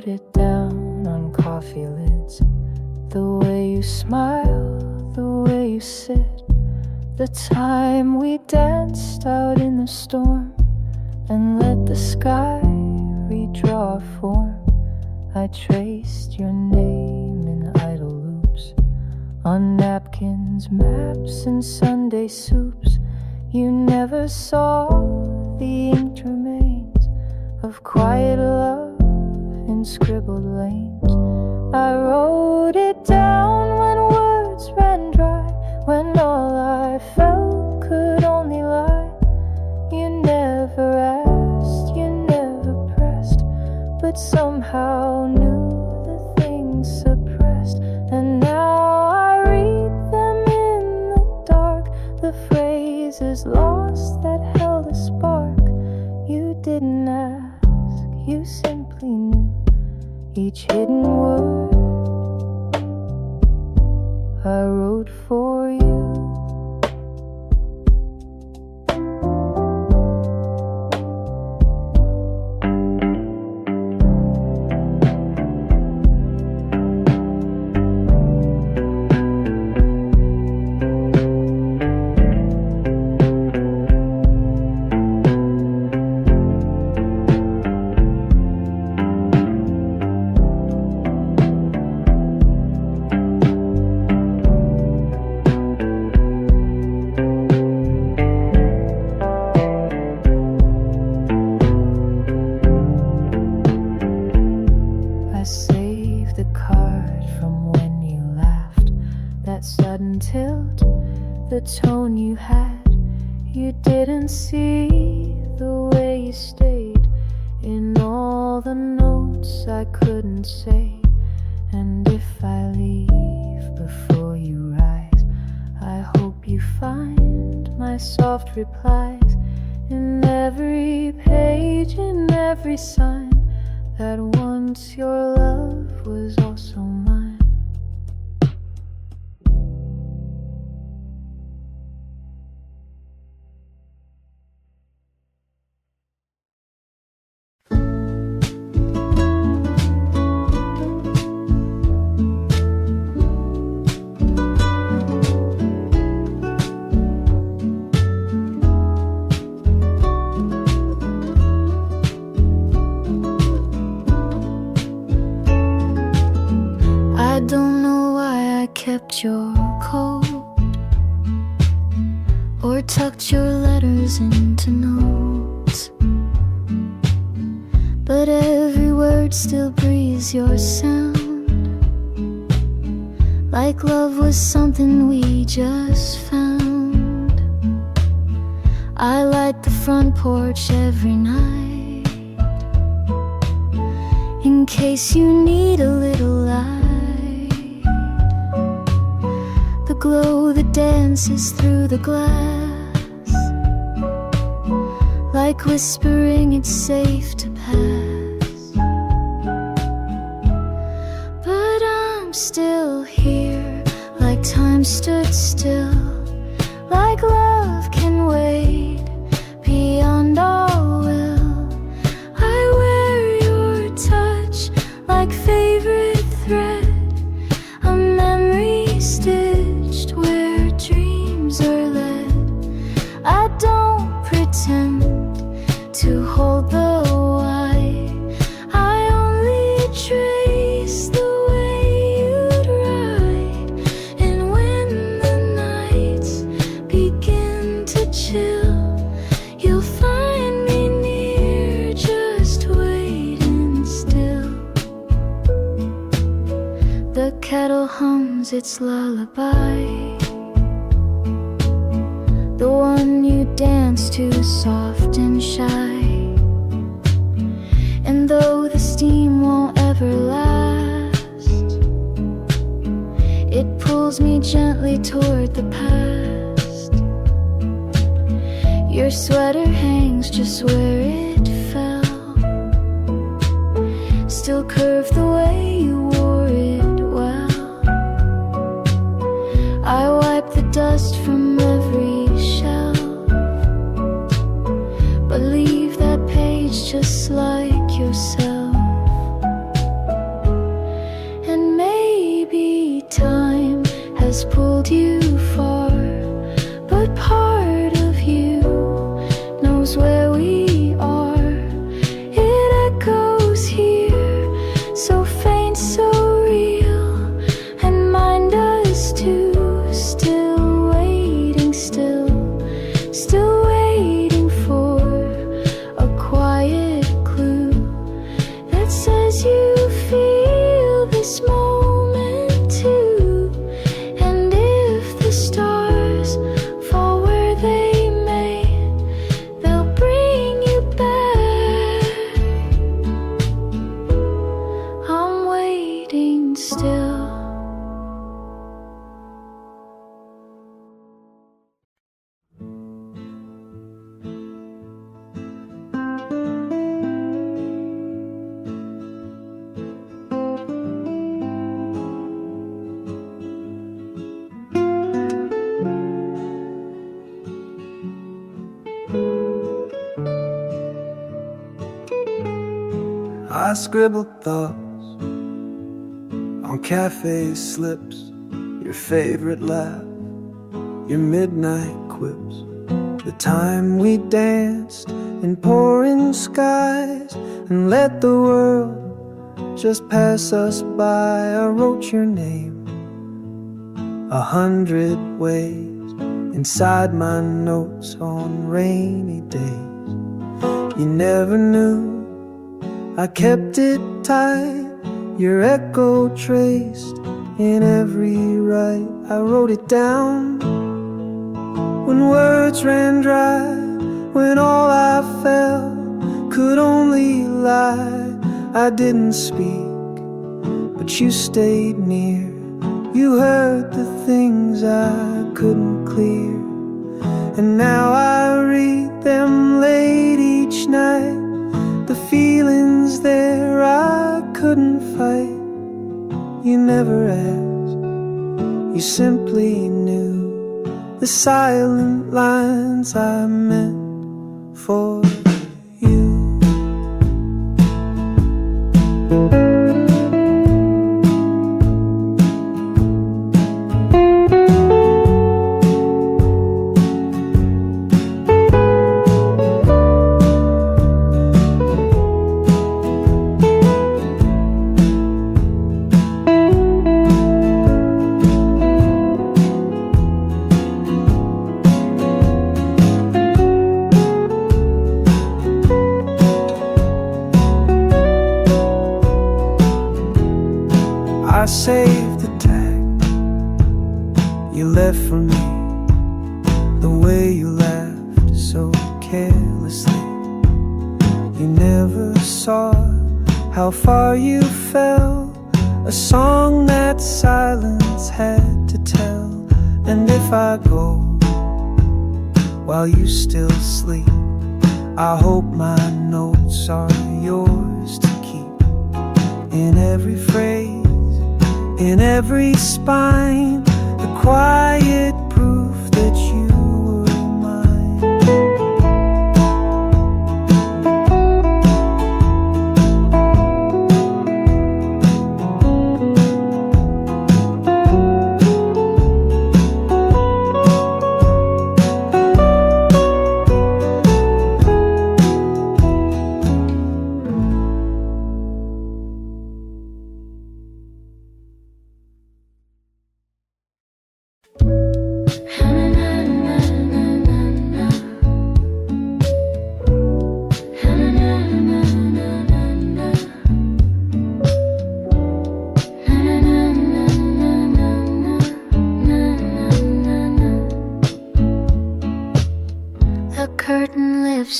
wrote it down on coffee lids. The way you smile, the way you sit, the time we danced out in the storm and let the sky redraw our form. I traced your name in idle loops on napkins, maps, and Sunday soups. You never saw the inked remains of quiet love in scribbled lanes. I wrote it down when words ran dry, when all I felt could only lie. You never asked, you never pressed, but somehow knew the things suppressed. And now I read them in the dark, the phrases lost that held a spark. You didn't ask, you simply knew each hidden word I wrote for you. I saved the card from when you laughed, that sudden tilt, the tone you had. You didn't see the way you stayed in all the notes I couldn't say. And if I leave before you rise, I hope you find my soft replies in every page, in every sign, that once your love was also mine. I don't know why I kept your coat or tucked your letters into notes, but every word still breathes your sound, like love was something we just found. I light the front porch every night in case you need a little light. The glow that dances through the glass, like whispering it's safe to pass. But I'm still here, like time stood still, like love can wait beyond our will. I wear your touch like favorite thread, a memory stitched where dreams are led. I don't pretend to hold the why, I only trace the way you'd ride. And when the nights begin to chill, you'll find me near, just waiting still. The kettle hums its lullaby, the one you dance to soft and shy. And though the steam won't ever last, it pulls me gently toward the past. Your sweater hangs just where it fell, still curved the way you wore it well. I wipe the dust from every shelf, but leave that page just like yourself. I scribbled thoughts on cafe slips, your favorite laugh, your midnight quips, the time we danced in pouring skies and let the world just pass us by. I wrote your name 100 ways inside my notes on rainy days. You never knew I kept it tight, your echo traced in every write. I wrote it down when words ran dry, when all I felt could only lie. I didn't speak, but you stayed near. You heard the things I couldn't clear, and now I read them late each night. The feelings there I couldn't fight. You never asked, you simply knew the silent lines I meant for you. I saved the tag you left for me, the way you laughed so carelessly. You never saw how far you fell, a song that silence had to tell. And if I go while you still sleep, I hope my notes are yours to keep. In every phrase, in every spine, the quiet proof that you were mine.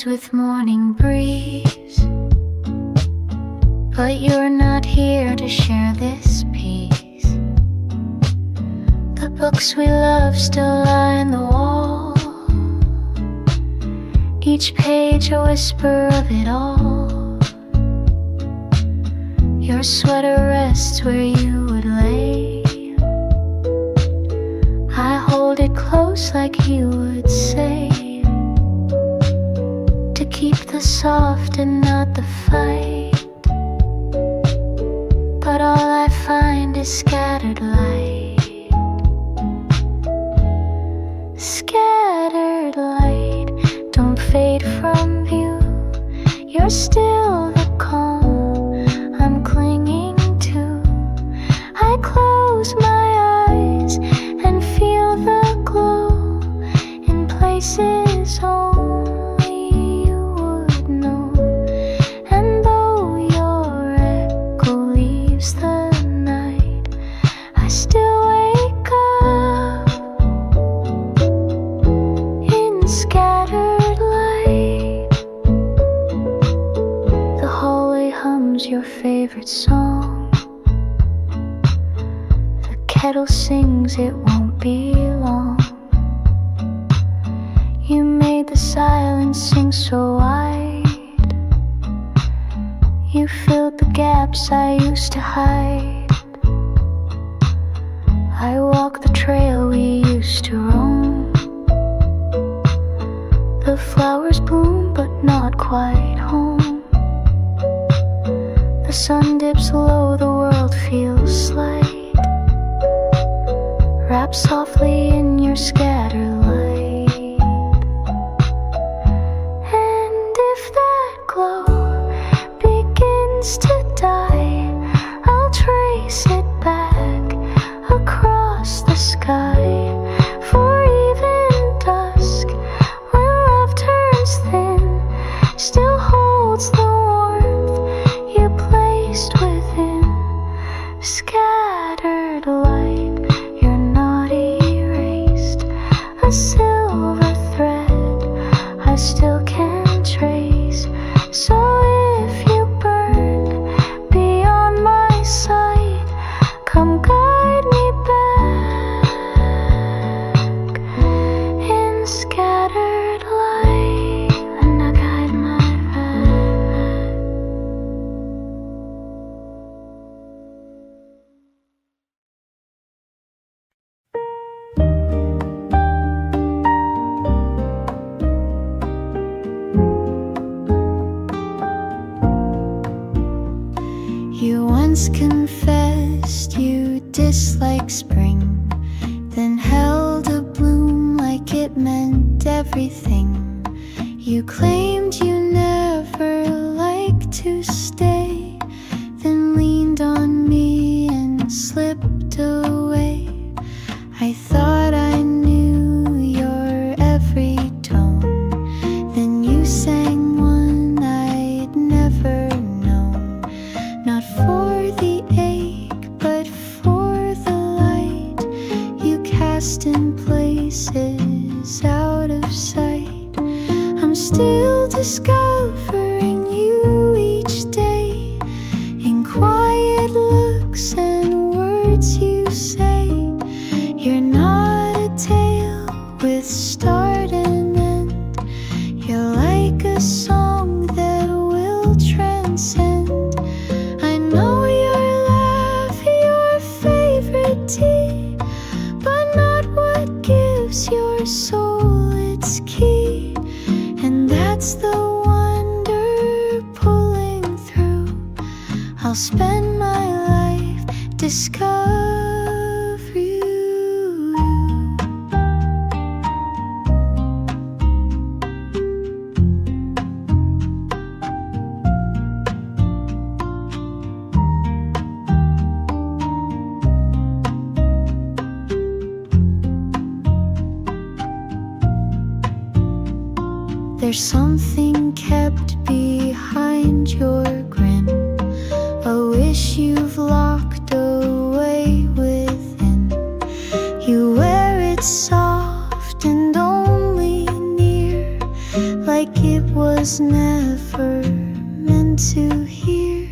With morning breeze, but you're not here to share this peace. The books we love still line the wall, each page a whisper of it all. Your sweater rests where you would lay, I hold it close like you would say, keep the soft and not the fight. But all I find is scattered light. Scattered light, don't fade from view. You're still the calm I'm clinging to. I close my eyes and feel the glow in places only your favorite song. The kettle sings, it won't be long. You made the silence sing so wide. You filled the gaps I used to hide. I walk the trail we used to roam. The flowers bloom but not quite home. The sun dips low, the world feels slight. Wrap softly in your scatter light. And if that glow begins to die, I'll trace it back across the sky. For even dusk, when love turns thin, still holds the warmth you placed within. Scattered light, you're not erased. A silver thread I still can trace. So if you burn beyond my sight, come guide me back in scattered light, and I guide my path. You once confessed you disliked spring, then held a bloom like it meant everything. You claimed you never liked to stay, then leaned on me and slipped away. I thought I knew your every tone, then you sang one I'd never known. Not for the ache, but for the light you cast in places out of sight. I'm still discovering you each day, in quiet looks and words you say. You're not a tale with start and end. You're like a song that will transcend. I know your laugh, your favorite tea, but not what gives your soul its key. And that's the wonder pulling through. I'll spend my life discovering you. There's something kept behind your grin, a wish you've locked away within. You wear it soft and only near, like it was never meant to hear.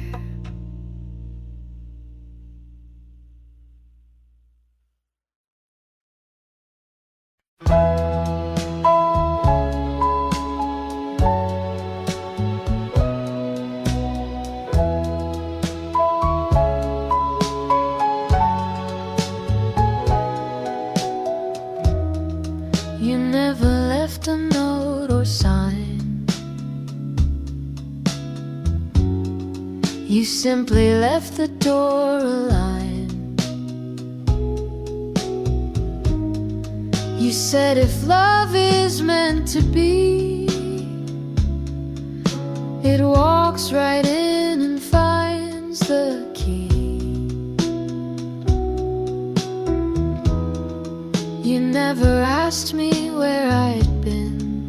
You never left a note or sign. You simply left the door aline. You said if love is meant to be, it walks right in and finds the key. You never asked me where I'd been.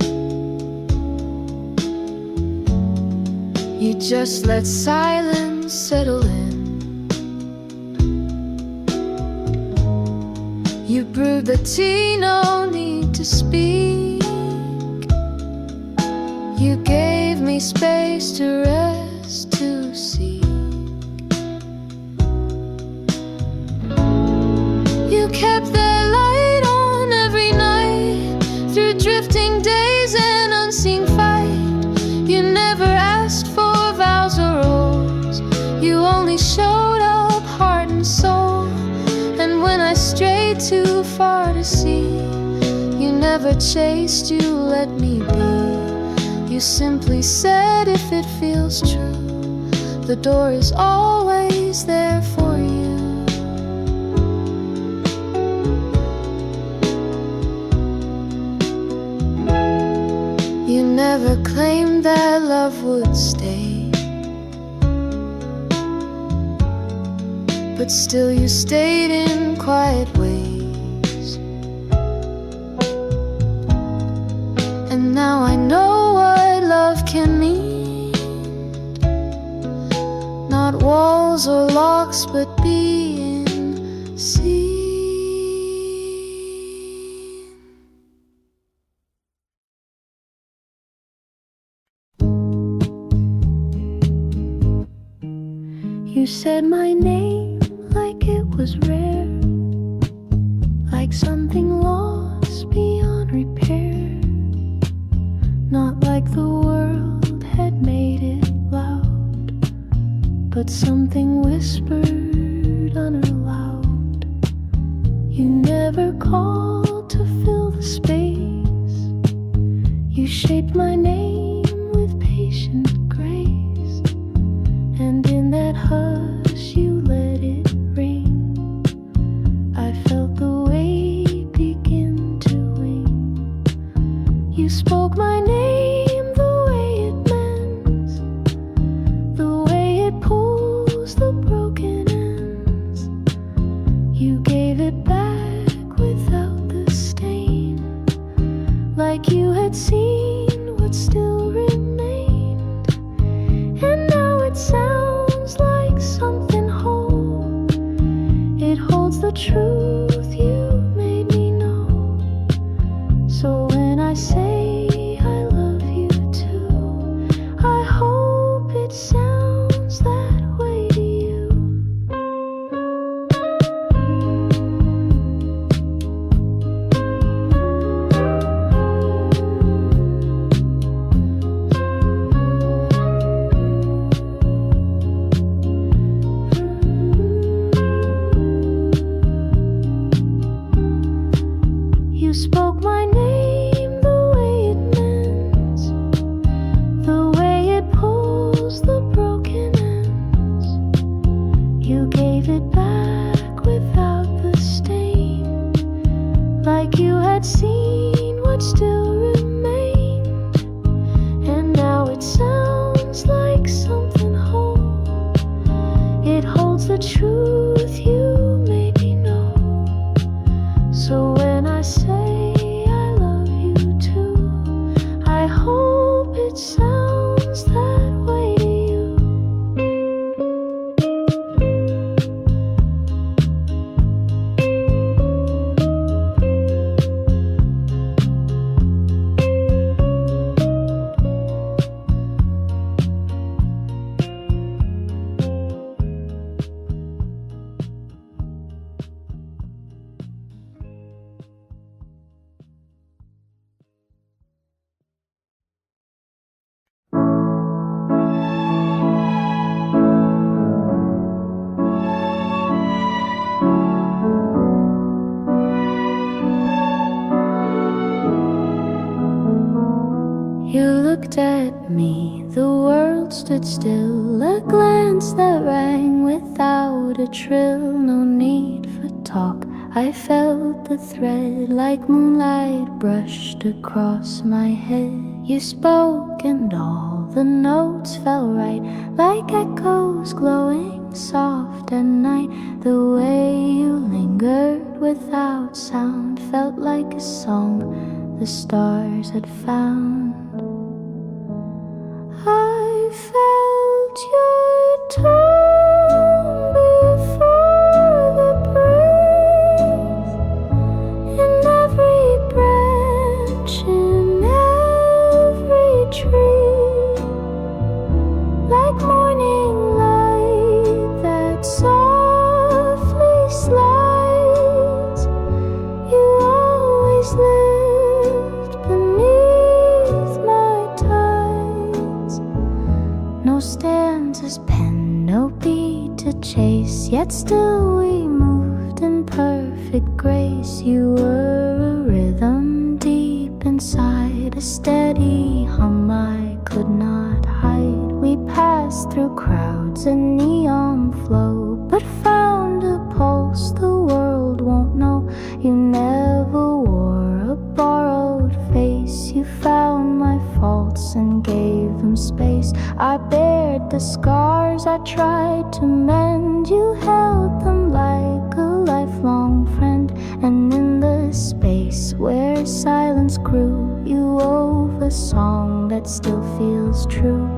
You just let silence settle in. You brewed the tea, no need to speak. You gave me space to rest, to seek. You kept that light on every night, through drifting days and unseen fight. You never asked for vows or oaths. You only showed up heart and soul. And when I strayed too far to see, you never chased, you let me be. You simply said if it feels true, the door is always there for you. You never claimed that love would stay, but still you stayed in quiet ways. And now I know what love can mean. Not walls or locks, but being seen. You said my name like it was rare, like something lost beyond repair. Not like the world had made it loud, but something whispered unallowed. You never called to fill the space. You shaped my name with patient grace, and in that hush you let it ring. I felt the weight begin to wing. You spoke my name the way it mends, the way it pulls the broken ends. You gave it back without the stain, like you had seen what still remained. And now it sounds like something whole. It holds the truth you made me know. So when I say I love you too, I hope it sounds that way to you. You spoke my name the way it mends, the way it pulls the broken ends. You gave it back without the stain, like you had seen what still remained. And now it sounds like something whole. It holds the truth you made me know. So when I say I love you too, I hope it sounds that way to you. You looked at me, the world stood still, a glance that rang without a trill. No need for talk, I felt the thread like moonlight brushed across my head. You spoke and all the notes fell right, like echoes glowing soft at night. The way you lingered without sound felt like a song the stars had found. I felt your tongue before the breeze, in every branch, in every tree, like morning light that softly slides. You always lived beneath my tides. No stanzas penned, no beat to chase, yet still we moved in perfect grace. You were a rhythm deep inside, a steady hum I could not hide. We passed passed through crowds and neon flow, but found a pulse the world won't know. You never wore a borrowed face. You found my faults and gave them space. I bared the scars I tried to mend. You held them like a lifelong friend. And in the space where silence grew, you wove a song that still feels true.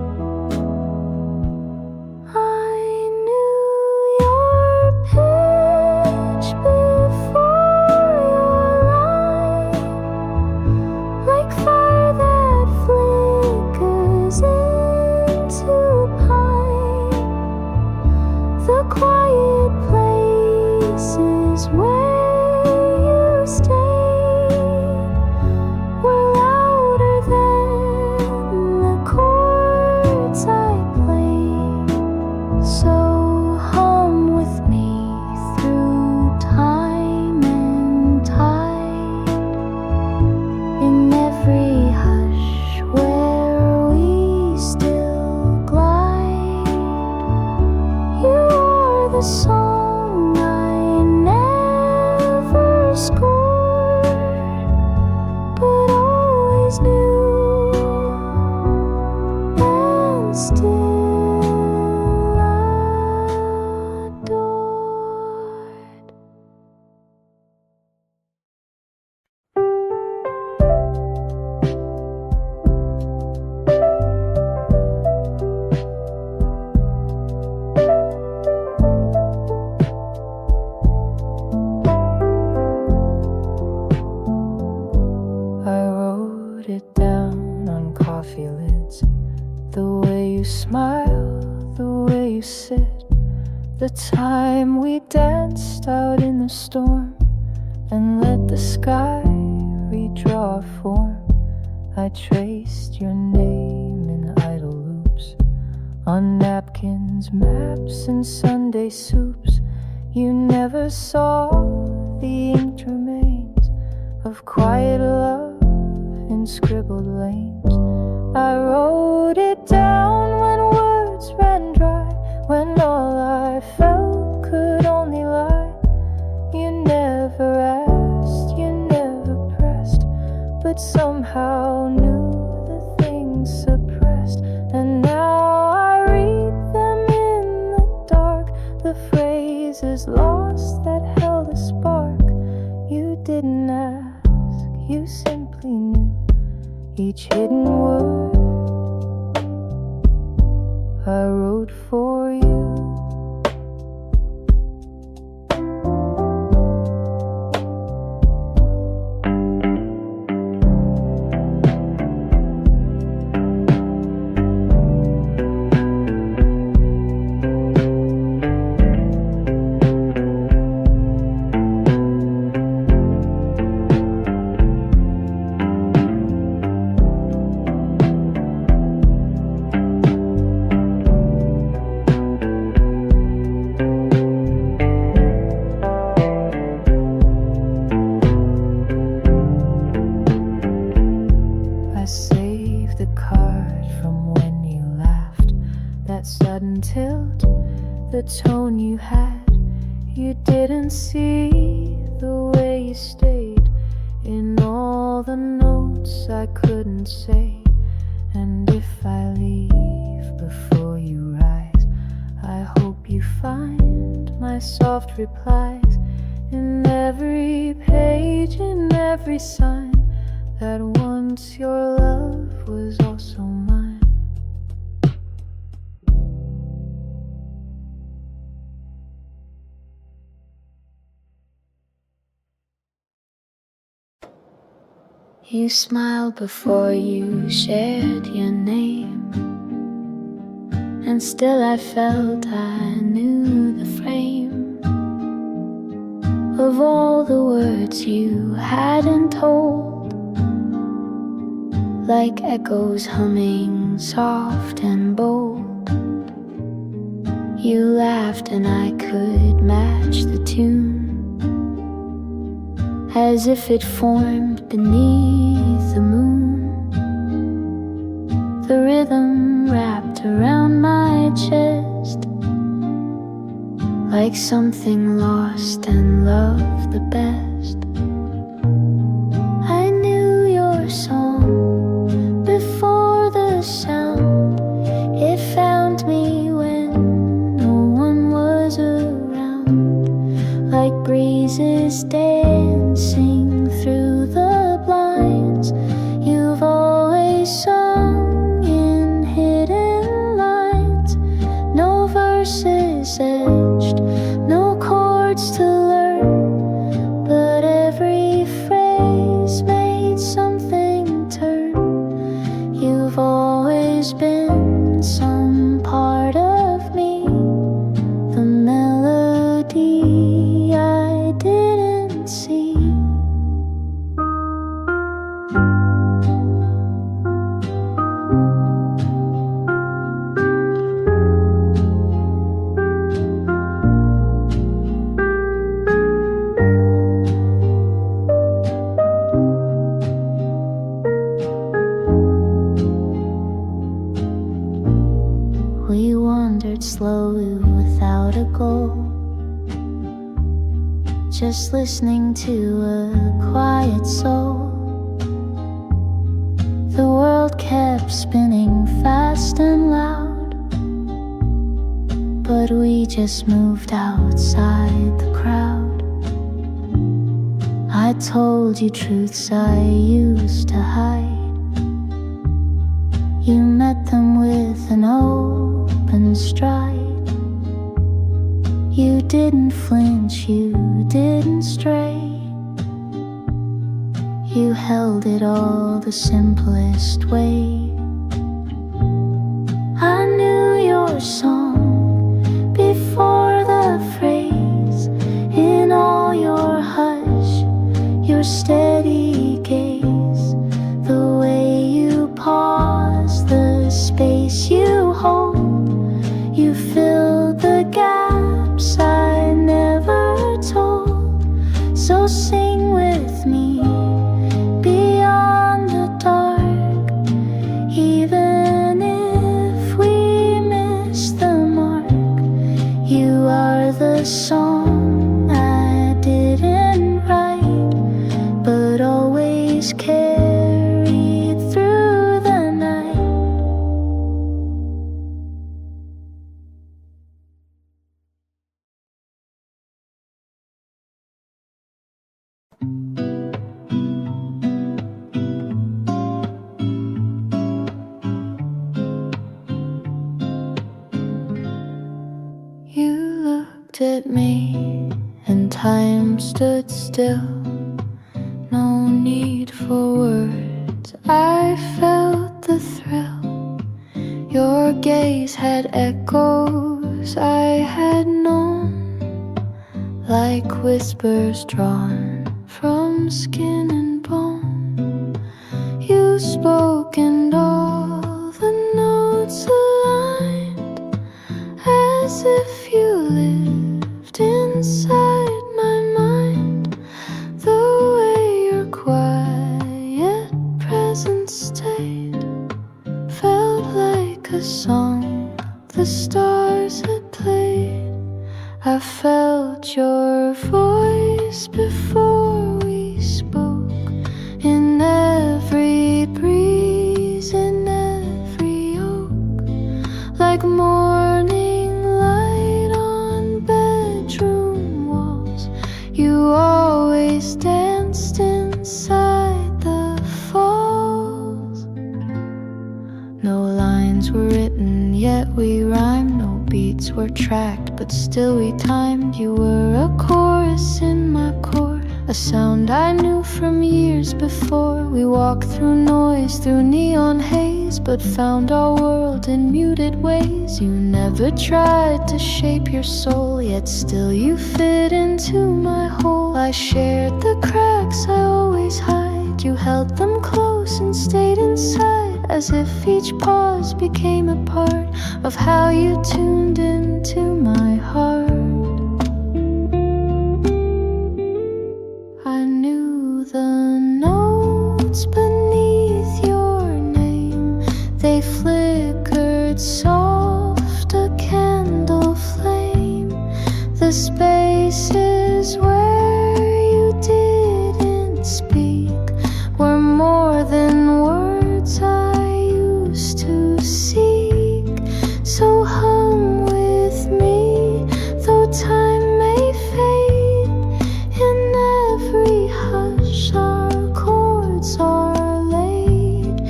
The time we danced out in the storm and let the sky redraw a form. I traced your name in idle loops on napkins, maps, and Sunday soups. You never saw the inked remains of quiet love in scribbled lanes. I wrote it down when words ran dry, when all I felt could only lie. You never asked, you never pressed, but somehow knew the things suppressed. And now I read them in the dark, the phrases lost that held a spark. You didn't ask, you simply knew each hidden word I wrote for you. I saved the card from when you laughed, that sudden tilt, the tone you had. You didn't see the way you stayed in all the notes I couldn't say. And if I leave before you rise, I hope you find my soft replies in every page, in every sign, that once your love was also mine. You smiled before you shared your name, and still I felt I knew the frame of all the words you hadn't told, like echoes humming soft and bold. You laughed and I could match the tune, as if it formed beneath the moon. The rhythm wrapped around my chest, like something lost and loved the best. I knew your song before the sound. It found me when no one was around, like breezes dancing through the blinds. You've always sung in hidden lines, no verses etched, no chords to learn, but every phrase made something turn. You've always been some part of me, the melody I didn't see. We wandered slowly without a goal, just listening to a quiet soul. The world kept spinning fast and loud, but we just moved outside the crowd. I told you truths I used to hide. You met them with an open stride. You didn't flinch, you didn't stray. You held it all the simplest way. I knew your song before the phrase. In all your hush, your steady gaze, the way you pause, the space you hold. You filled the gaps I never told. So sing with me beyond the dark, even if we miss the mark. You are the song I didn't write, but always carried through the night. You looked at me and time stood still. No need for words, I felt the thrill. Your gaze had echoes I had known, like whispers drawn from skin and bone. You spoke and all the notes aligned, as if you lived inside my mind. The way your quiet presence stayed felt like a song the stars had played. I felt your voice before we spoke, in every breeze, in every oak, like morning light on bedroom walls. You always danced inside the falls. No lines were written, yet we rhymed. No beats were tracked, but still we timed. You were a chorus in my core, a sound I knew from years before. We walked through noise, through neon haze, but found our world in muted ways. You never tried to shape your soul, yet still you fit into my hole. I shared the cracks I always hide. You held them close and stayed inside, as if each pause became a part of how you tuned into my heart. I knew the notes beneath your name. They flickered soft places where you didn't speak were more than words I used to seek. So hum with me, though time may fade. In every hush our chords are laid.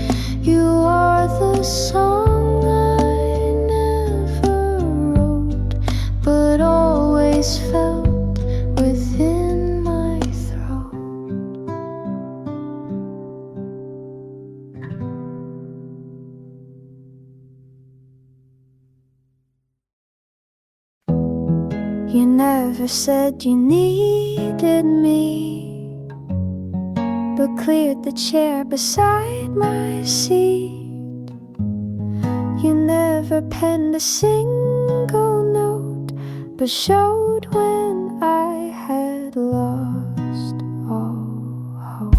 You are the song I never wrote, but always felt within my throat. You never said you needed me, but cleared the chair beside my seat. You never penned a single note, but showed when I had lost all hope.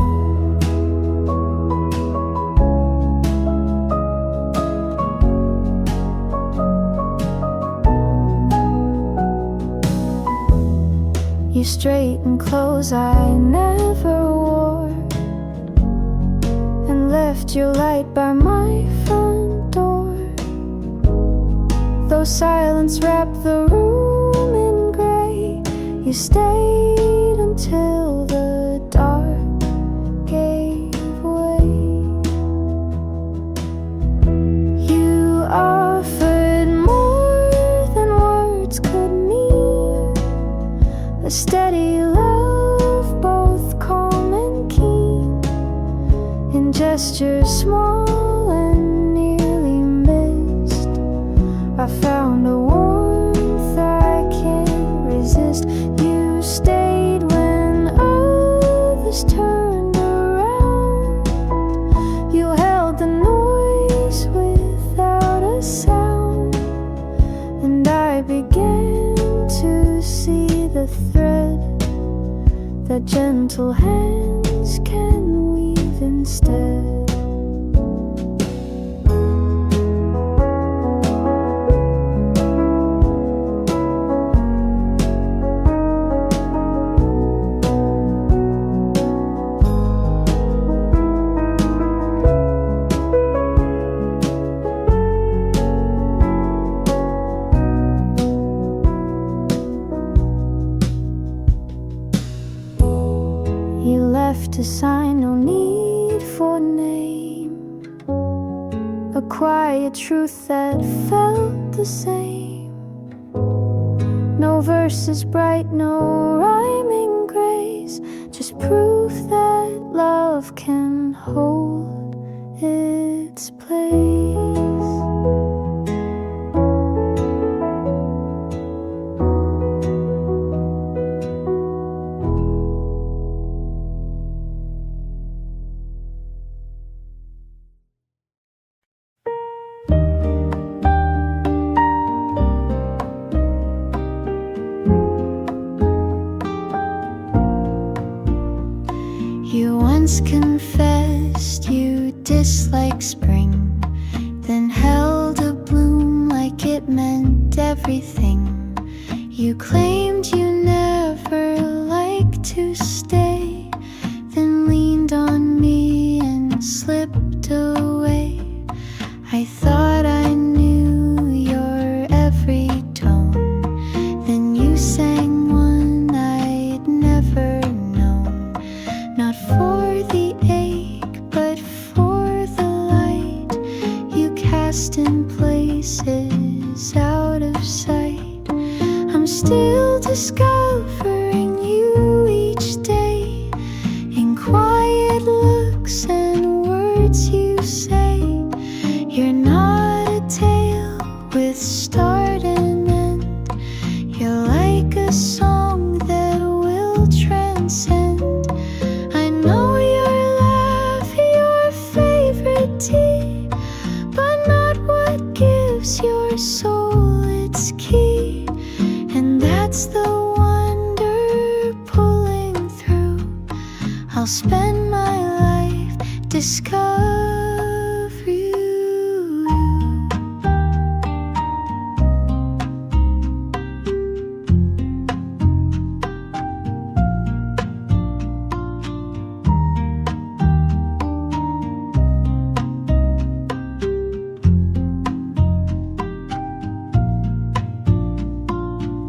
You straightened clothes I never wore, and left your light by my front door. Though silence wrapped the room in gray, you stayed until the dark gave way. You offered more than words could mean, a steady love, both calm and keen, in gestures small and nearly missed. I found a warmth I can't resist. You stayed when others turned around. You held the noise without a sound, and I began to see the thread that gentle hands can weave instead. You left a sign, no need for name, a quiet truth that felt the same. No verses bright, no rhyming grace, just proof that love can hold its place. You once confessed you disliked spring, then held a bloom like it meant everything. You claimed you never liked to stay, then leaned on me and slipped away. I thought I knew your every tone, then you sang one I'd never known. Not for the ache, but for the light you cast in places out of sight. I'm still discovering you each day, in quiet looks and words you say. You're not a tale with start and end, you're like a song that will transcend. I know your laugh, your favorite tea, but not what gives your soul its key. And that's the wonder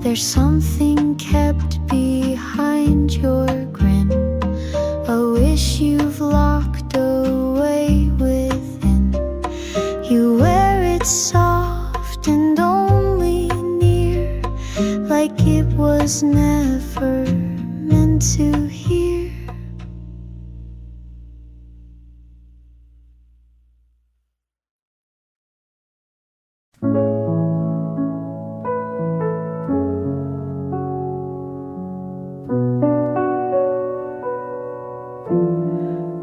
There's something kept behind your grin, a wish you've locked away within. You wear it soft and only near, like it was never meant to hear.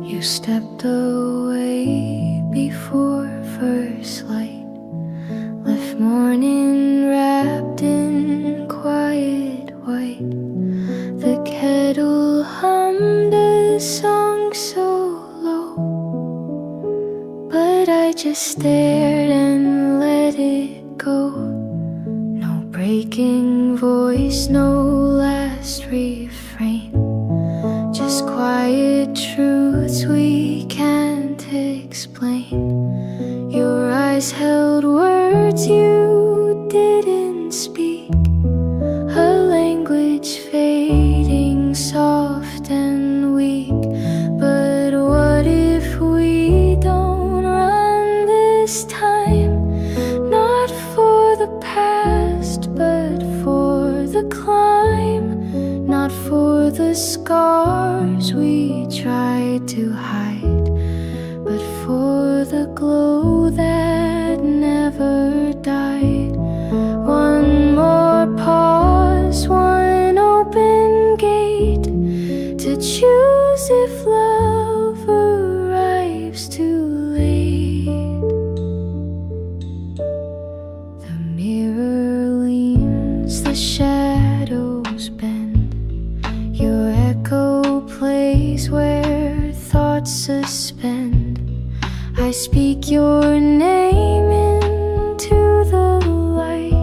You stepped away before first light, left morning wrapped in quiet white. The kettle hummed a song so low, but I just stared and let it go. No breaking voice, no last refrain, just quiet truths we can't explain. Your eyes held words you didn't speak, a language fading soft and weak. But what if we don't run this time? Not for the past, but for the climb. Not for the scars we tried to hide, but for the glow that never died. One more pause, one open gate, to choose if love arrives too late. The mirror leans, the shadows bend, your echo plays where thoughts suspend. I speak your name into the light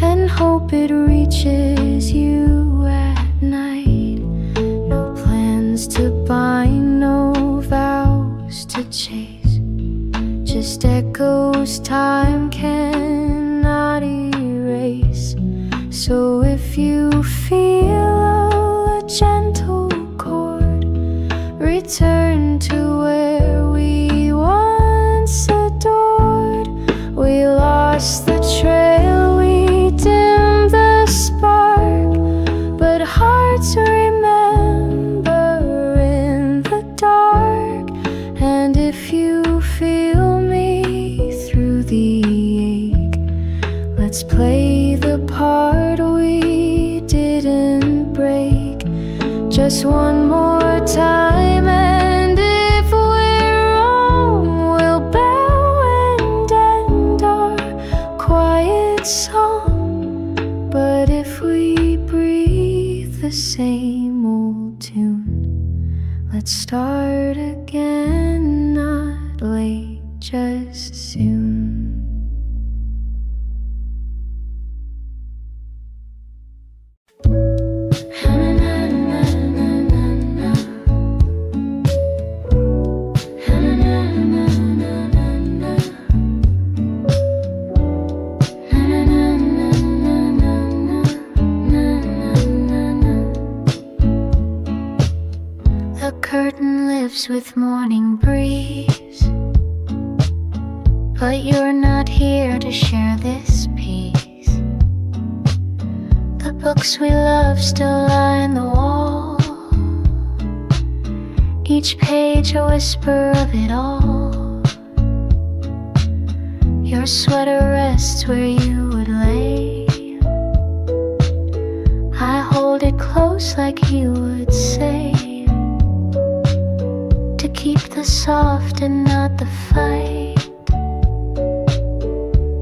and hope it reaches you at night. No plans to bind, no vows to chase, just echoes time cannot erase. So if you feel a gentle chord, return to where we once adored. We lost the trail, we dimmed the spark, but hearts remember in the dark. And if you feel me through the ache, let's play the part we didn't break, just one more time. And if we're wrong, we'll bow and end our quiet song. But if we breathe the same old tune, let's start again, not late, just soon. The curtain lifts with morning breeze, but you're not here to share this peace. The books we love still line the wall, each page a whisper of it all. Your sweater rests where you would lay, I hold it close like he would say, to keep the soft and not the fight.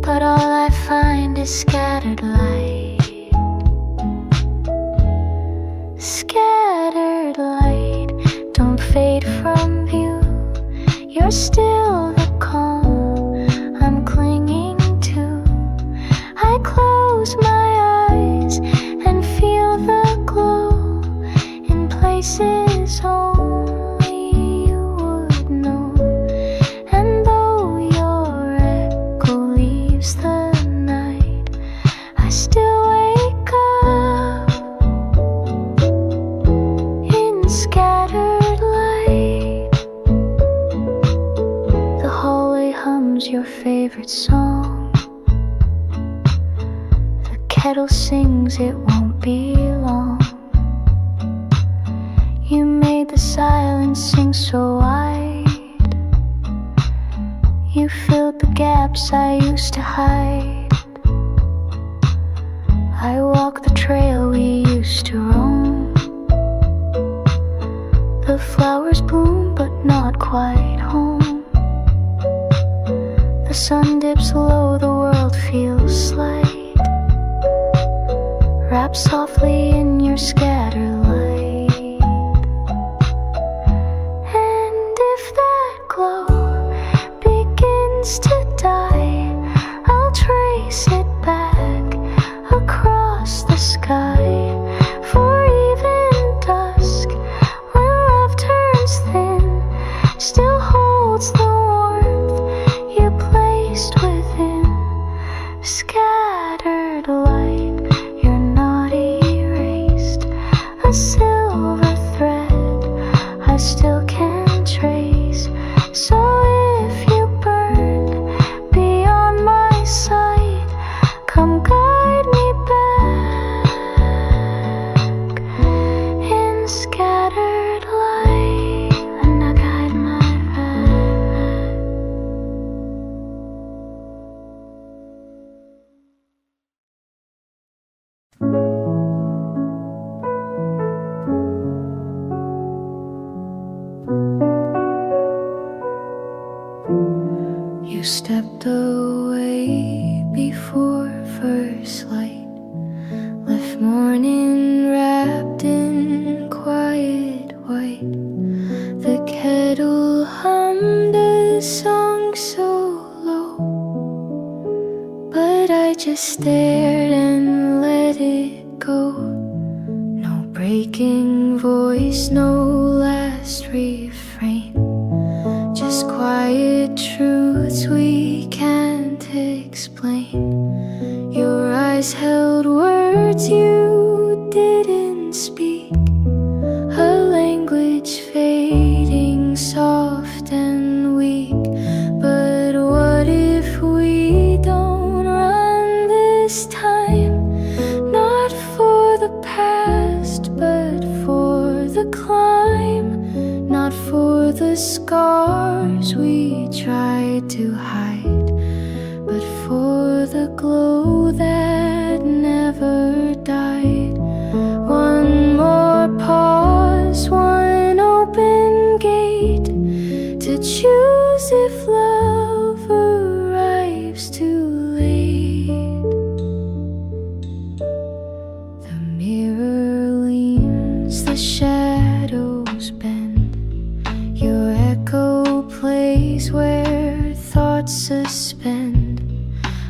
But all I find is scattered light, scattered light. Don't fade from view, you're still the calm I'm clinging to. I close my eyes and feel the glow in places only you would know. And though your echo leaves the night, I still favorite song. The kettle sings, it won't be long. You made the silence sing so wide. You filled the gaps I used to hide. I walk the trail we used to roam. The flowers bloom but not quite home. The sun dips low, the world feels slight. Wrap softly in your scatter light. And if that glow begins to die, I'll trace it back across the sky. For even dusk, when love turns thin, still holds the warmth you placed within. Scattered light, you're not erased. A silver thread I still can trace. So if you burn beyond my sight, come guide me back in scattered light, and I guide my path. You stepped away before first light, left morning wrapped in quiet white. The kettle hummed a song so low, but I just stared and let it go. No breaking voice, no last refrain, just quiet truths we can't explain. Your eyes held words you didn't speak, a language fading soft and weak. But what if we don't run this time? Not for the past, but for the climb. Not for the scars we tried to hide, but for the glow that never died. One more pause, one open gate, to choose if love arrives too late. The mirror leans, the shadows bend. Your echo plays where thoughts suspend.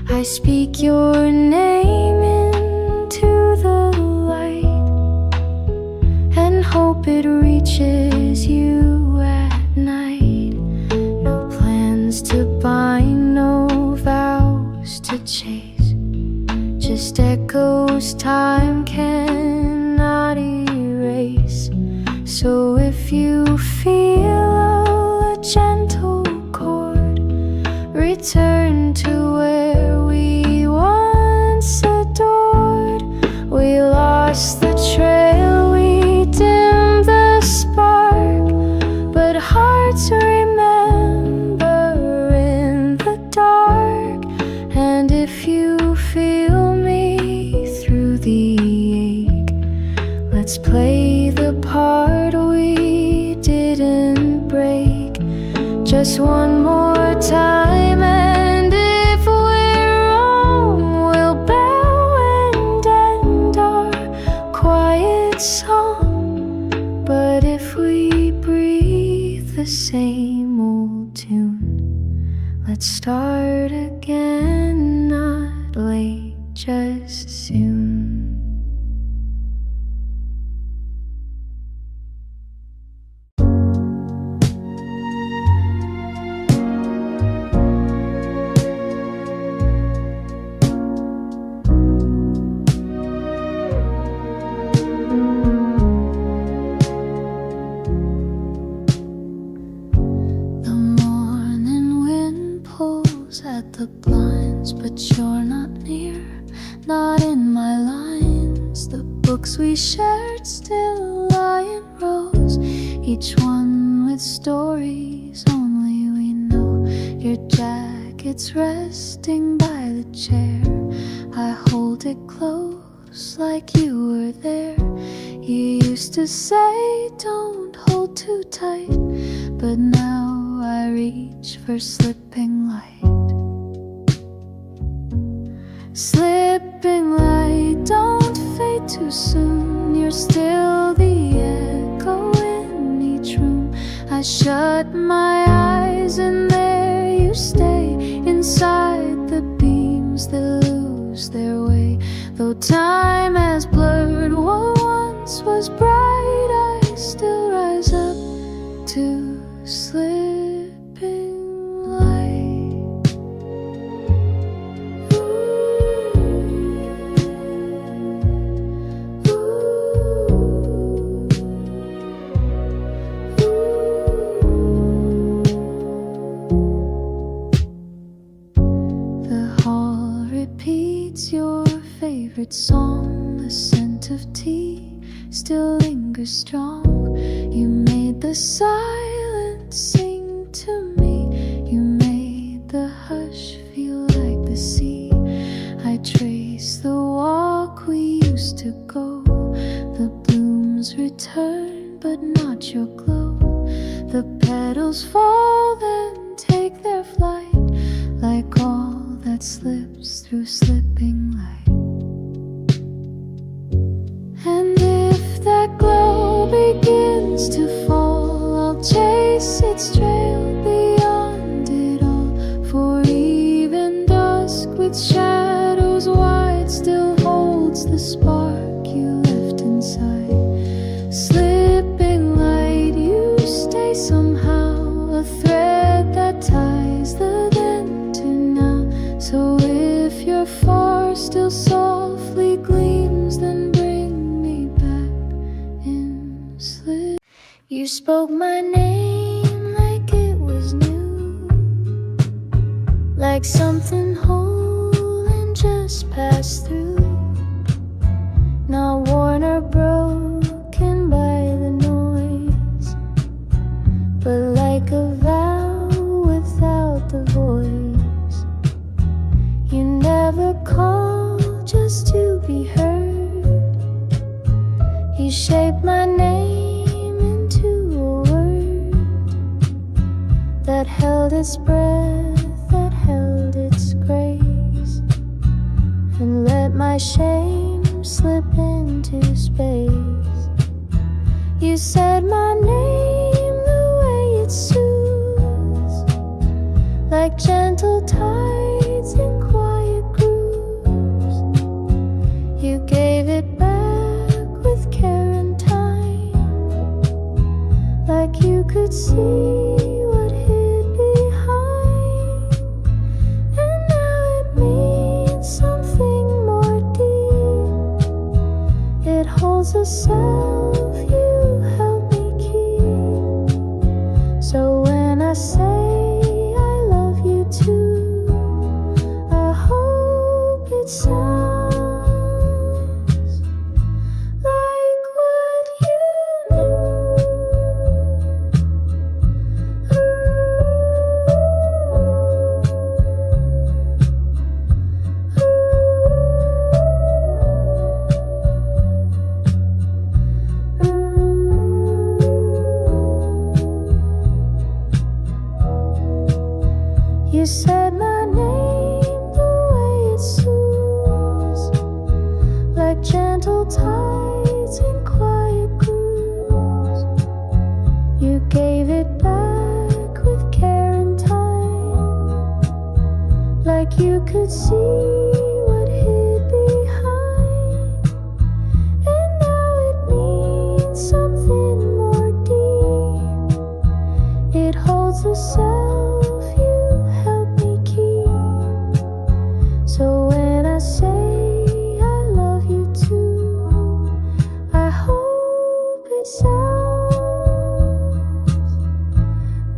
I speak your name into the light and hope it reaches you at night. No plans to bind, no vows to chase, just echoes time cannot erase. So if you feel a gentle chord, return to where we once adored. We lost the trail, we dimmed the spark, but hearts remember in the dark. And if you feel me through the ache, let's play the part we didn't break. Just one more time, and if we're wrong, we'll bow and end our quiet song. But if we breathe the same old tune, let's start again, not late, just soon. The morning wind pulls at the not in my lines. The books we shared still lie in rows, each one with stories only we know. Your jacket's resting by the chair. I hold it close like you were there. You used to say don't hold too tight, but now I reach for slipping light. Slipping light, don't fade too soon. You're still the echo in each room. I shut my eyes and there you stay, inside the beams that lose their way. Though time has blurred what once was bright, I still rise up to slipping light. The hall repeats your favorite song. The scent of tea still lingers strong. You made the silence sing to me. You made the hush feel like the sea. I trace the walk we used to go. The blooms return, but not your glow. The petals fall, then take their flight, like all that slips through slipping light. And if that glow begins to fall, I'll chase its trail beyond it all. For even dusk with shadows wide still holds the spark you left inside. Slipping light, you stay somehow, a thread that ties the then to now. So if your far still softly gleams, then bring me back in slip. You spoke my name like it was new, like something whole and just passed through, not worn or broken by the noise, but like a vow without the voice. You never called just to be heard. You shaped my name into a word that held its breath, that held its grace, and let my shame slip into space. You said my name the way it soothes, like gentle tides in quiet grooves. You gave it back with care and time, like you could see what hid behind. And now it means something more deep. It holds a self you help me keep. So when I say I love you too, I hope it sounds like what you knew. You said my name the way it soothes, like gentle tides in quiet grooves. You gave it back with care and time, like you could see what hid behind. And now it means something more deep. It holds the self you help me keep. So when I say I love you too, I hope it sounds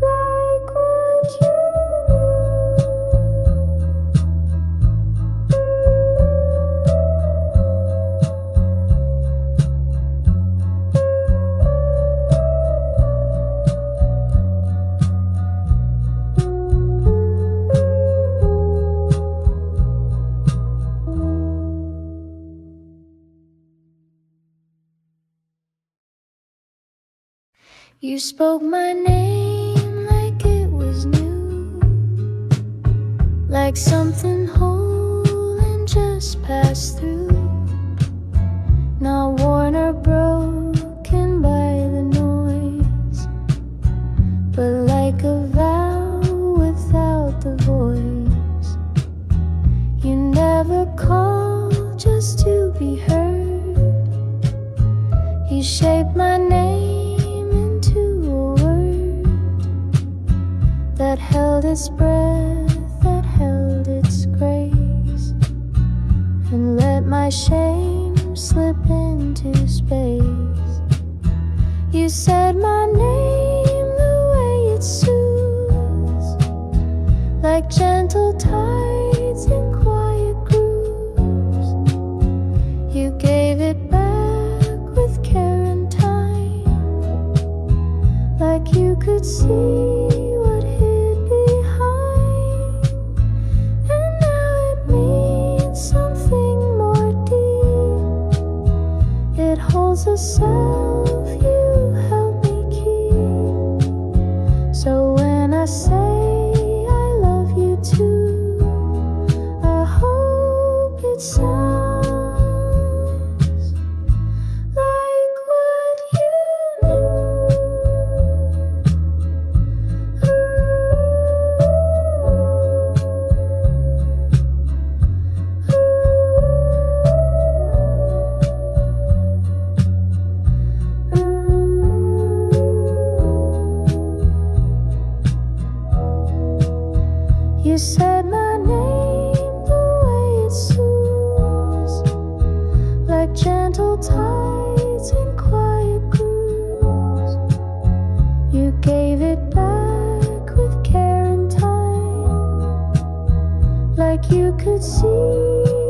like what you knew. You spoke my name like it was new, like something whole and just passed through, not worn or broken by the noise, but like a vow without the voice. You never called just to be heard. You shaped my name into a word that held its breath, that held its grace, and let my shame slip into space. You said my name the way it soothes, like gentle tides in quiet grooves. You gave it back with care and time, like you could see what hid behind. And now it means something more deep. It holds a self you help me keep. So when I say I love you too, I hope it sounds like what you You said my name the way it soothes, like gentle tides in quiet grooves. You gave it back with care and time, like you could see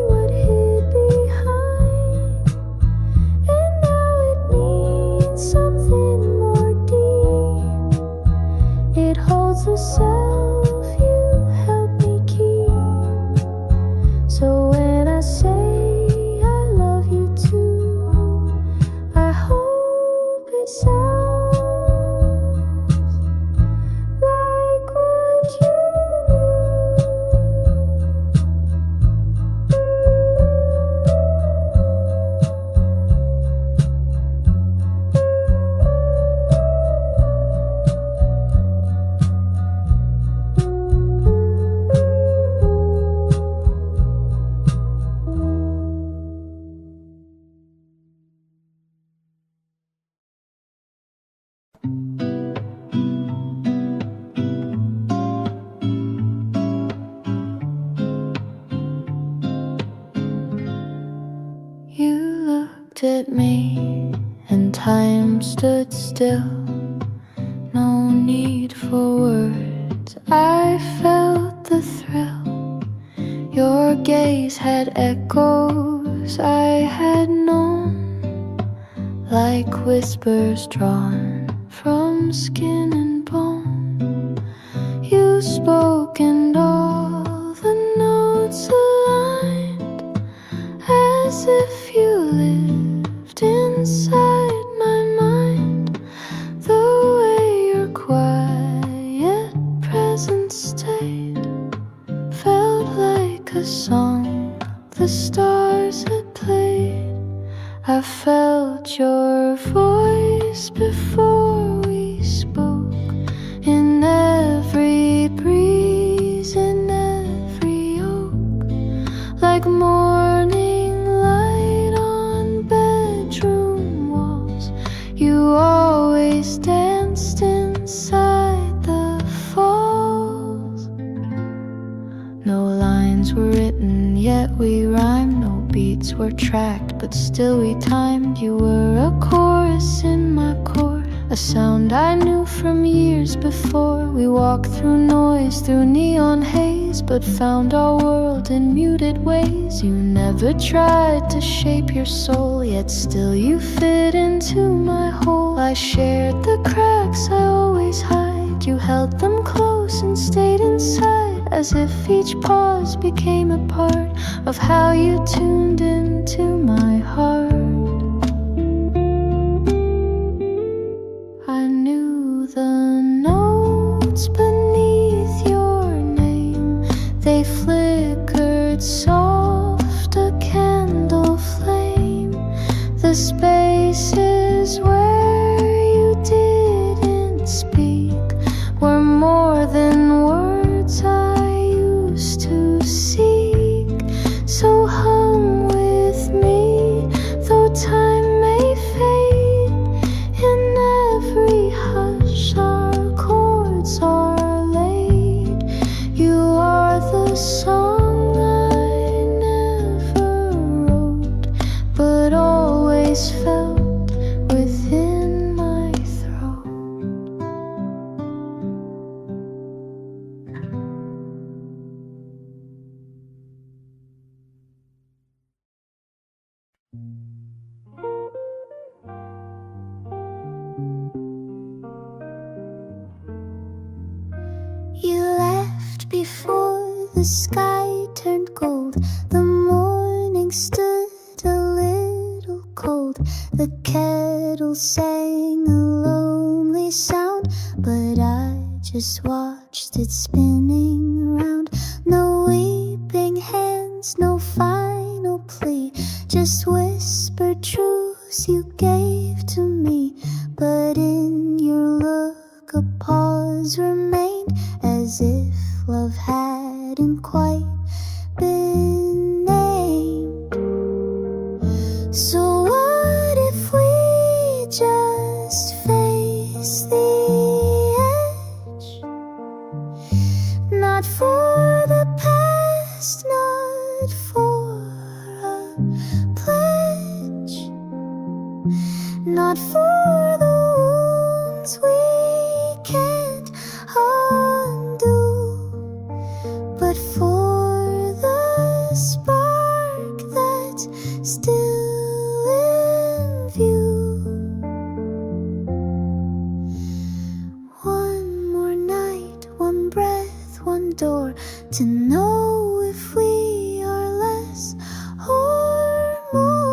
what hid behind. And now it means something more deep. It holds a self you help me keep. So when I say I love you too, I hope it sounds like what you You looked at me and time stood still. No need for words, I felt the thrill. Your gaze had echoes I had known, like whispers drawn from skin and bone. You spoke and all the notes aligned, as if you lived inside my mind. The way your quiet presence stayed felt like a song the stars had played. I felt your voice before we spoke, in every breeze, in every oak, like morning light on bedroom walls. You always danced inside the falls. No lines were written, yet we rhymed. No beats were tracked, but still we timed. You were a chorus in my core, a sound I knew from years before. We walked through noise, through neon haze, but found our world in muted ways. You never tried to shape your soul, yet still you fit into my hole. I shared the cracks I always hide. You held them close and stayed inside, as if each pause became a part of how you tuned into my heart. I knew the spaces where you didn't speak were more than words I used to seek. So hum with me, though time may fade. In every hush our chords are laid. You are the song I never wrote, but always felt within my throat. You left before the sky turned gold. The morning stood a little cold. The kettle sang a lonely sound, but I just watched it spinning round. No weeping hands, no final plea, just whispered truths you gave to me. But in your look a pause remained, as if love hadn't quite been named. So what if we just face the edge? Not for the past, not for a pledge, not for the wounds we can't undo, but for the spark that's still in view. One more night, one breath, one door, to know if we are less or more.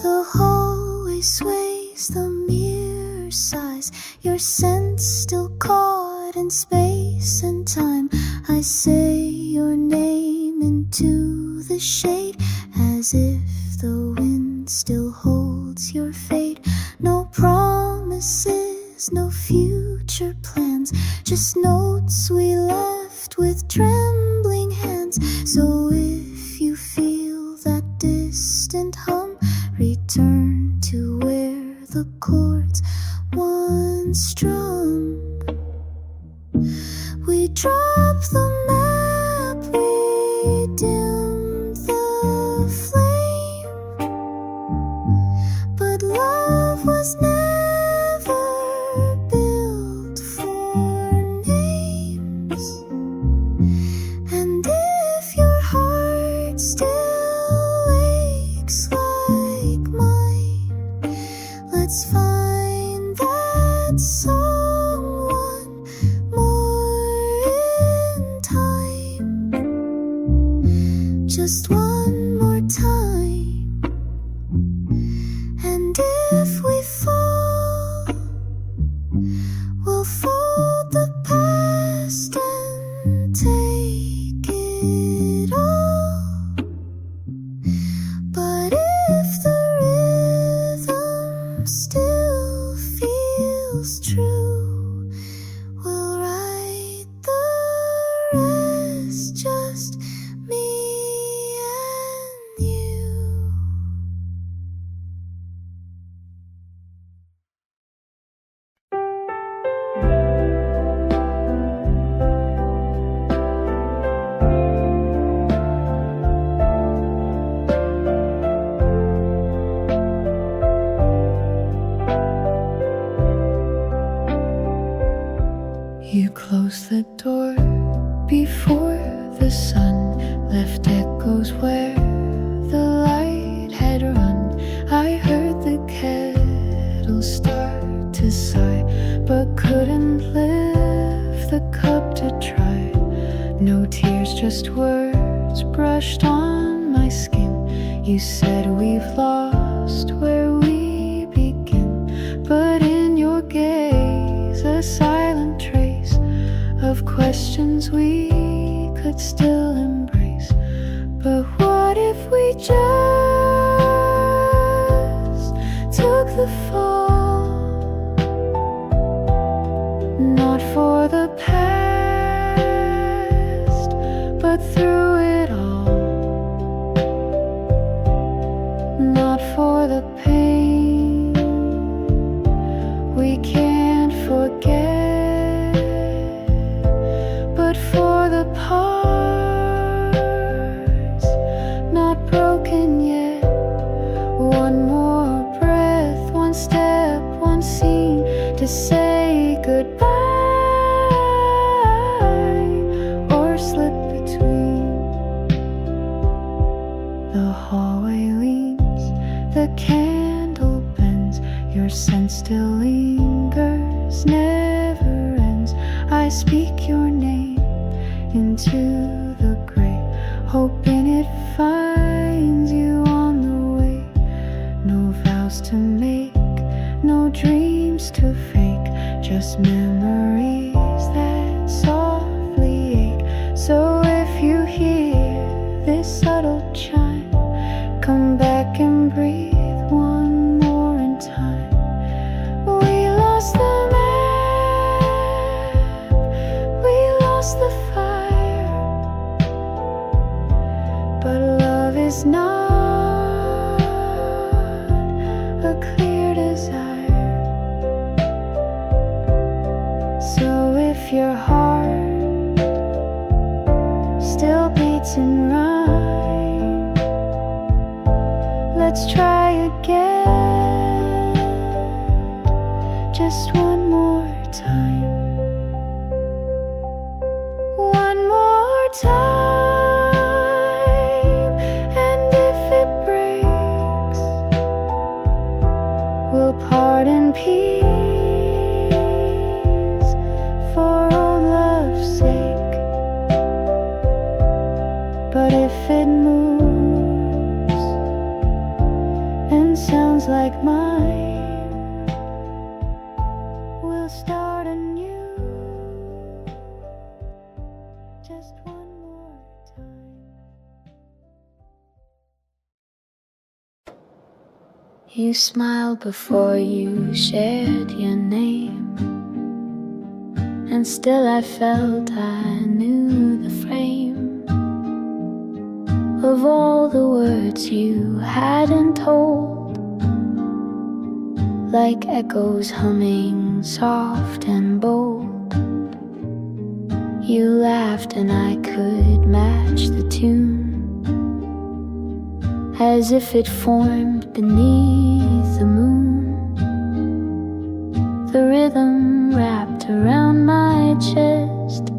The hallway sways, the mirror sighs, your scent still caught in space and time. I say your name into the shade, as if the wind still holds your fate. No promises, no future plans, just notes we left with trembling hands. So if you feel that distant hum, return to where the chords once strummed. We dropped the map, we dimmed the flame, but love was never built for names. And if your heart still aches like mine, let's find that someone more in time. Just one more time. And if we fall, we'll fold the past and take it all. But if the rhythm still feels true, we'll write the rest, just me and you. You closed the door before the sun left echoes where the light had run. I heard the kettle start to sigh, but couldn't lift the cup to try. No tears, just words brushed on my skin. You said we've lost where we begin, but in your gaze a silent trace of questions we could still embrace. But what if we just took the fall? Not for the past, but through it all. Not for the pain we can't forget, but for the parts not broken yet. One more breath, one step, one scene to say goodbye, or slip between. The hallway leans, the candle bends, your scent still lingers, never ends. I speak your name into the gray, hoping it finds you on the way. No vows to make, no dreams to fake, just memories that softly ache. So if you hear this subtle chime, come back and breathe one more in time. We lost the map, we lost the fire, but love is not a clear desire. So if your heart still beats in rhyme, let's try again, just one more time. One more time, and if it breaks, we'll part in peace for old love's sake. But if it moves and sounds like mine, we'll start anew, just one more time. You smiled before you shared your name, and still I felt I knew the frame of all the words you hadn't told, like echoes humming soft and bold. You laughed and I could match the tune, as if it formed beneath the moon. The rhythm wrapped around my chest,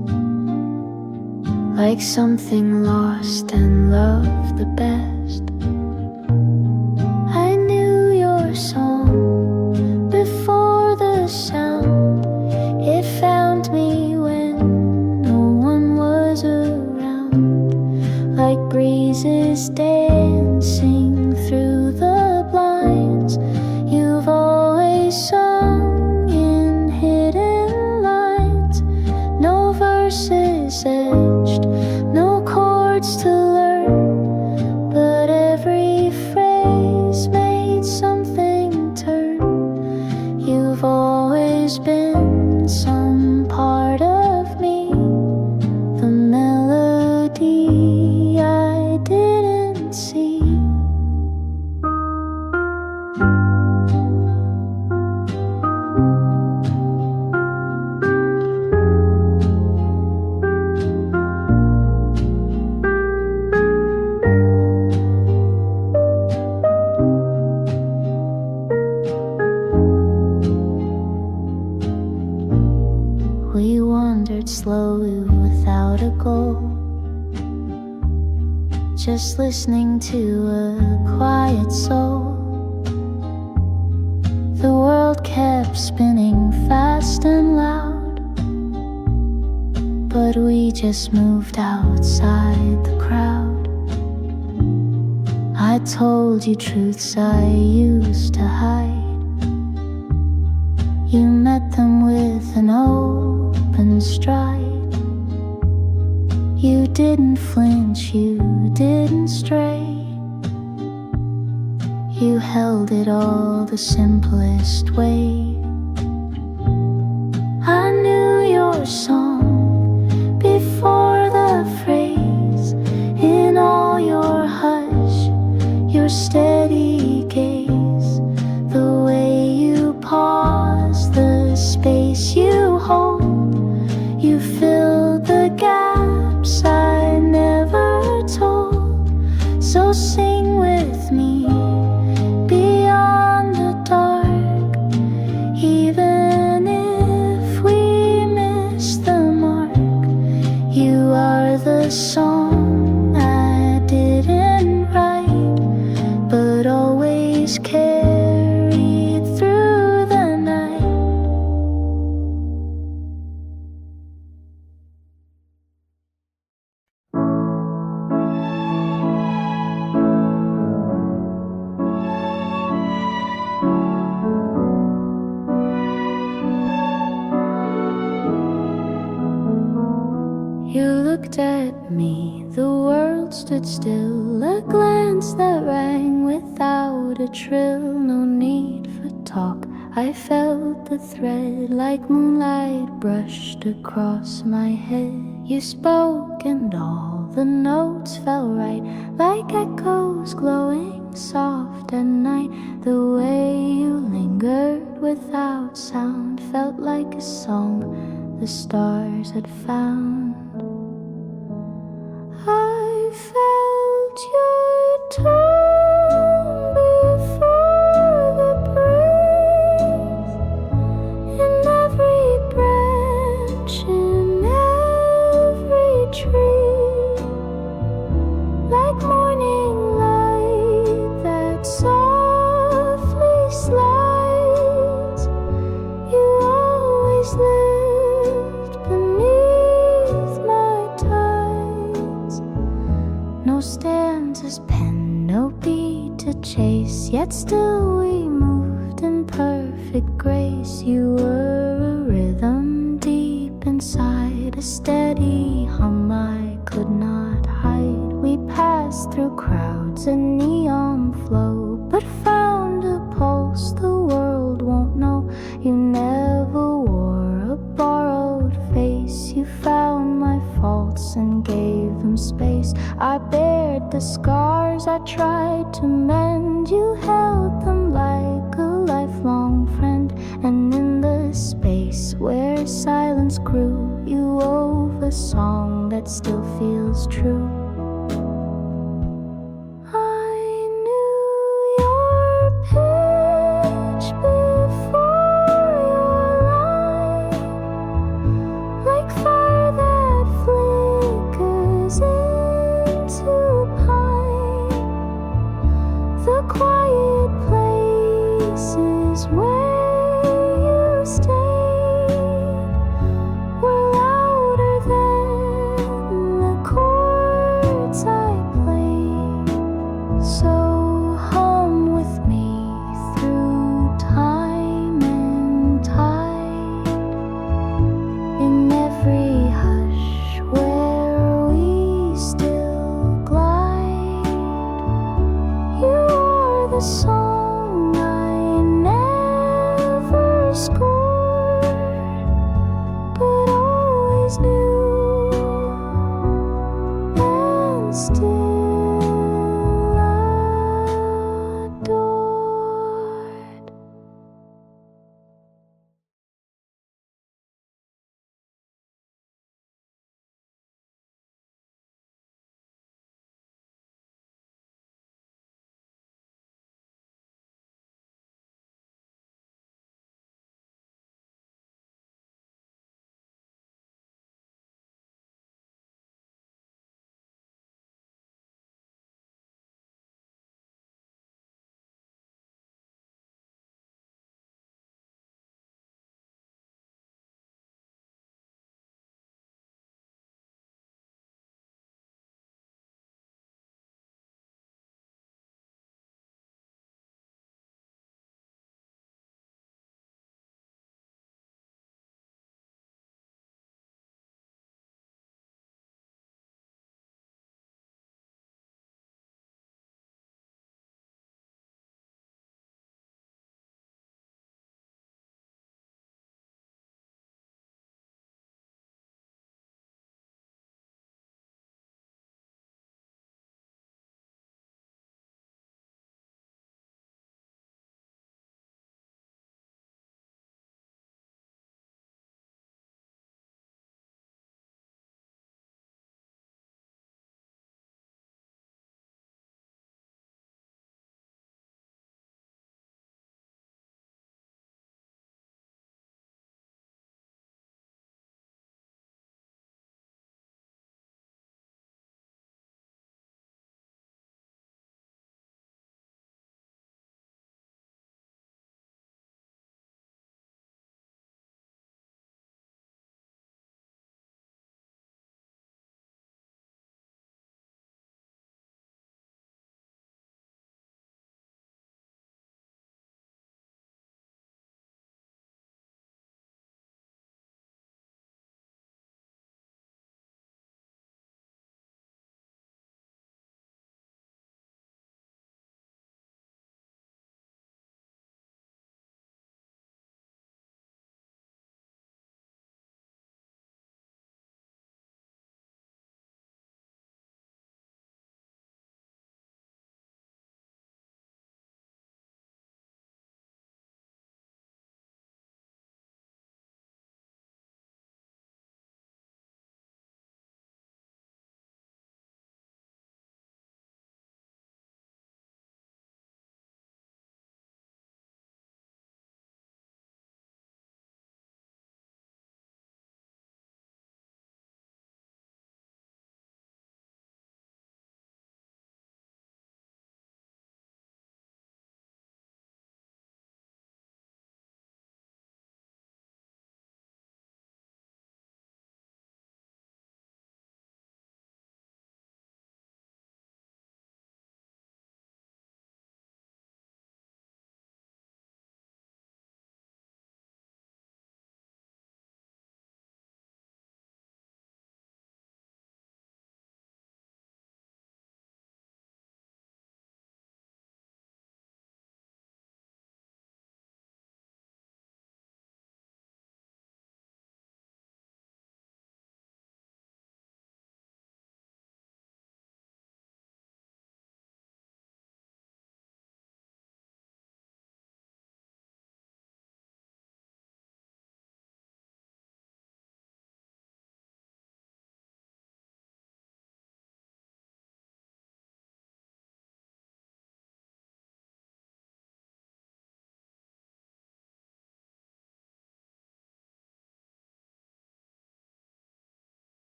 like something lost and loved the best. I knew your song before the sound. It found me when no one was around, like breezes dancing through the blinds. You've always sung in hidden lines, no verses etched, no chords to learn, but every phrase made something turn. You've always been some part of me, the melody I didn't see. We wandered slowly without a goal, just listening to a quiet soul. The world kept spinning fast and loud, but we just moved outside the crowd. I told you truths I used to hide. You met them with an open stride. You didn't flinch, you didn't stray. You held it all the simplest way. I knew your song before the phrase. In all your hush, your steady gaze, the way you pause, the space you hold. You filled the gaps I never told. So sing with me beyond the dark, even if we miss the mark. You are the song I didn't write, but always carried through the night. You looked at me, the world stood still, a glance that rang without a trill. No need for talk, I felt the thread like moonlight brushed across my head. You spoke and all the notes fell right, like echoes glowing soft at night. The way you lingered without sound felt like a song the stars had found. I felt your tongue before the breeze, in every branch, in every tree, like morning light that softly slides. You always lived beneath my tides. No stanzas penned, no beat to chase, yet still we moved in perfect grace. You were a rhythm deep inside, a steady hum I could not hide. We passed through crowds and neon flow, but found a pulse the world won't know. You never wore a borrowed face. You found my faults and gave them space. I bared the scars I tried to mend. You held them like a lifelong friend. And in the space where silence grew, you wove a song that still feels true. I knew your pitch before your line, like fire that flickers into pine. The quiet places where you stayed were louder than the chords I played. So hum with me through time and tide, in every hush where we still glide. You are the song I never scored, but always knew